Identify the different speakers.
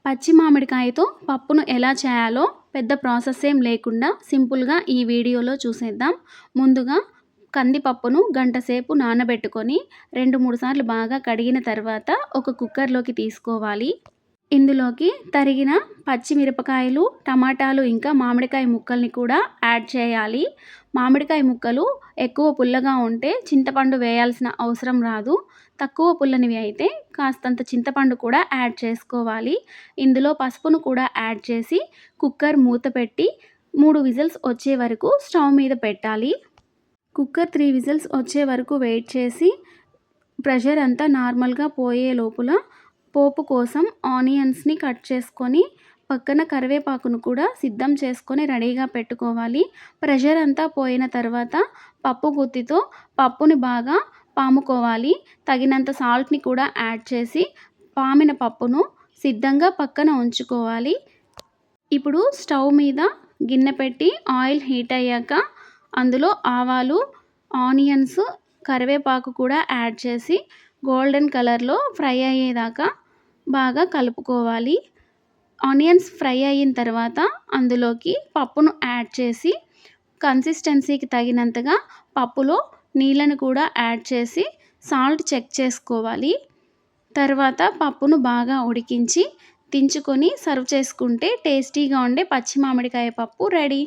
Speaker 1: పచ్చి మామిడికాయతో పప్పును ఎలా చేయాలో పెద్ద ప్రాసెస్ ఏం లేకుండా సింపుల్గా ఈ వీడియోలో చూసేద్దాం. ముందుగా కందిపప్పును గంట సేపు నానబెట్టుకొని 2-3 సార్లు బాగా కడిగిన తర్వాత ఒక కుక్కర్లోకి తీసుకోవాలి. ఇందులోకి తరిగిన పచ్చిమిరపకాయలు, టమాటాలు ఇంకా మామిడికాయ ముక్కల్ని కూడా యాడ్ చేయాలి. మామిడికాయ ముక్కలు ఎక్కువ పుల్లగా ఉంటే చింతపండు వేయాల్సిన అవసరం రాదు. తక్కువ పుల్లనివి అయితే కాస్తంత చింతపండు కూడా యాడ్ చేసుకోవాలి. ఇందులో పసుపును కూడా యాడ్ చేసి కుక్కర్ మూత పెట్టి 3 విజిల్స్ వచ్చే వరకు స్టవ్ మీద పెట్టాలి. కుక్కర్ 3 విజిల్స్ వచ్చే వరకు వెయిట్ చేసి ప్రెషర్ అంతా నార్మల్గా పోయే లోపల పోపు కోసం ఆనియన్స్ని కట్ చేసుకొని పక్కన కరివేపాకును కూడా సిద్ధం చేసుకొని రెడీగా పెట్టుకోవాలి. ప్రెషర్ అంతా పోయిన తర్వాత పప్పు గుత్తితో పప్పుని బాగా పాముకోవాలి. తగినంత సాల్ట్ని కూడా యాడ్ చేసి పామిన పప్పును సిద్ధంగా పక్కన ఉంచుకోవాలి. ఇప్పుడు స్టవ్ మీద గిన్నె పెట్టి ఆయిల్ హీట్ అయ్యాక అందులో ఆవాలు, ఆనియన్స్, కరివేపాకు కూడా యాడ్ చేసి గోల్డెన్ కలర్లో ఫ్రై అయ్యేదాకా బాగా కలుపుకోవాలి. ఆనియన్స్ ఫ్రై అయిన తర్వాత అందులోకి పప్పును యాడ్ చేసి కన్సిస్టెన్సీకి తగినంతగా పప్పులో నీళ్ళను కూడా యాడ్ చేసి సాల్ట్ చెక్ చేసుకోవాలి. తర్వాత పప్పును బాగా ఉడికించి దించుకొని సర్వ్ చేసుకుంటే టేస్టీగా ఉండే పచ్చి మామిడికాయ పప్పు రెడీ.